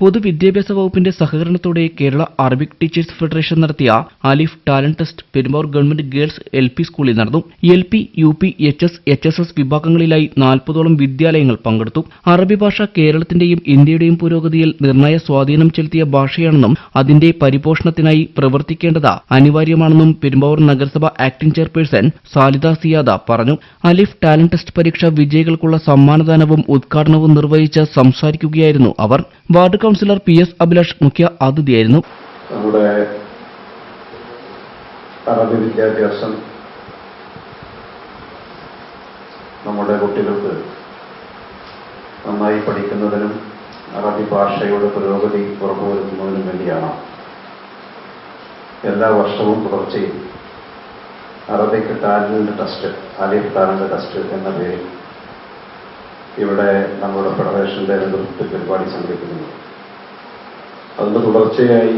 പൊതുവിദ്യാഭ്യാസ വകുപ്പിന്റെ സഹകരണത്തോടെ കേരള അറബിക് ടീച്ചേഴ്സ് ഫെഡറേഷൻ നടത്തിയ അലിഫ് talent test Perumbavoor government girls LP സ്കൂളിൽ നടന്നു. LP, UP, HS, HSS വിഭാഗങ്ങളിലായി 40ഓളം വിദ്യാലയങ്ങൾ പങ്കെടുത്തു. അറബി ഭാഷ കേരളത്തിന്റെയും ഇന്ത്യയുടെയും പുരോഗതിയിൽ നിർണായ സ്വാധീനം ചെലുത്തിയ ഭാഷയാണെന്നും അതിന്റെ പരിപോഷണത്തിനായി പ്രവർത്തിക്കേണ്ടത് അനിവാര്യമാണെന്നും പെരുമ്പാവൂർ നഗരസഭ ആക്ടിംഗ് ചെയർപേഴ്സൺ സാലിദ സിയാദ പറഞ്ഞു. അലിഫ് ടാലന്റ് ടെസ്റ്റ് പരീക്ഷ വിജയികൾക്കുള്ള സമ്മാനദാനവും ഉദ്ഘാടനവും നിർവഹിച്ച് സംസാരിക്കുകയായിരുന്നു അവർ. വാർഡ് കൌൺസിലർ PS അഭിലാഷ് മുഖ്യ അതിഥിയായിരുന്നു. നമ്മുടെ അറബി വിദ്യാഭ്യാസം നമ്മുടെ കുട്ടികൾക്ക് നന്നായി പഠിക്കുന്നതിനും അറബി ഭാഷയുടെ പുരോഗതി ഉറപ്പുവരുത്തുന്നതിനും വേണ്ടിയാണ് എല്ലാ വർഷവും തുടർച്ചയിൽ അറബിക് ടാലന്റ് ടെസ്റ്റ്, അലിഫ് ടാലന്റ് ടെസ്റ്റ് എന്ന പേരിൽ ഇവിടെ നമ്മുടെ ഫെഡറേഷന്റെ നേതൃത്വത്തിൽ പരിപാടി സംഘടിപ്പിക്കുന്നു. അതിന്റെ തുടർച്ചയായി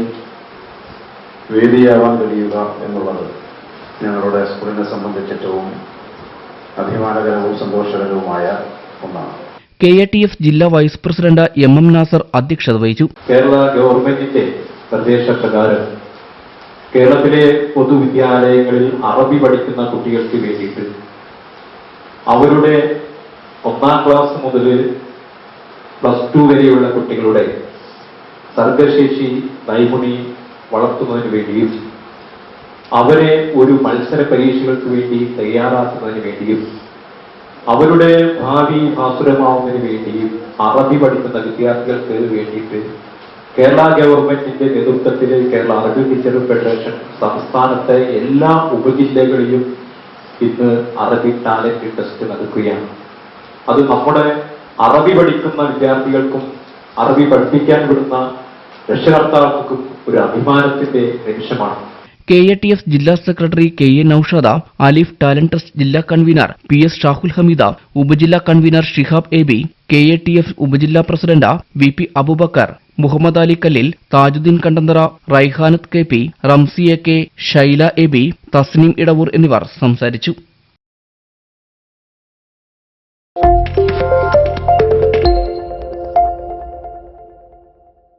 വേദിയാവാൻ കഴിയുക എന്നുള്ളത് ഞങ്ങളുടെ സ്കൂളിനെ സംബന്ധിച്ച് ഏറ്റവും അഭിമാനകരവും സന്തോഷകരവുമായ ഒന്നാണ്. KATF ജില്ലാ വൈസ് പ്രസിഡന്റ് MM നാസർ അധ്യക്ഷത വഹിച്ചു. കേരള ഗവൺമെന്റിന്റെ നിർദ്ദേശപ്രകാരം കേരളത്തിലെ പൊതുവിദ്യാലയങ്ങളിൽ അറബി പഠിക്കുന്ന കുട്ടികൾക്ക് വേണ്ടിയിട്ട് അവരുടെ 1ാം ക്ലാസ് മുതൽ +2 വരെയുള്ള കുട്ടികളുടെ സർഗശേഷി, നൈപുണ്യം വളർത്തുന്നതിന് വേണ്ടിയും അവരെ ഒരു മത്സര പരീക്ഷകൾക്ക് വേണ്ടി തയ്യാറാക്കുന്നതിന് വേണ്ടിയും അവരുടെ ഭാവി ഭാസുരമാവുന്നതിന് വേണ്ടിയും അറബി പഠിക്കുന്ന വിദ്യാർത്ഥികൾക്ക് വേണ്ടിയിട്ട് കേരള ഗവൺമെന്റിന്റെ നേതൃത്വത്തിൽ കേരള അറബി ടീച്ചേഴ്സ് ഫെഡറേഷൻ സംസ്ഥാനത്തെ എല്ലാ ഉപജില്ലകളിലും ഇന്ന് അറബി ടാലന്റ് ടെസ്റ്റ് നടക്കുകയാണ്. അത് നമ്മുടെ അറബി പഠിക്കുന്ന വിദ്യാർത്ഥികൾക്കും അറബി പഠിപ്പിക്കാൻ വിടുന്ന രക്ഷകർത്താക്കൾക്കും ഒരു അഭിമാനത്തിന്റെ നിമിഷമാണ്. KATF ജില്ലാ സെക്രട്ടറി KA നൌഷാദ, അലിഫ് ടാലന്റ് ടെസ്റ്റ് ജില്ലാ കൺവീനർ PS ഷാഹുൽ ഹമീദ, ഉപജില്ലാ കൺവീനർ ഷിഹാബ് AB, KATF ഉപജില്ലാ പ്രസിഡന്റ് VP അബൂബക്കർ, മുഹമ്മദ് അലി കല്ലിൽ, Thajudheen Kandanthara, Raihanath KP, Ramsi AK, Shaila AB, Tasneem Edavoor എന്നിവർ സംസാരിച്ചു.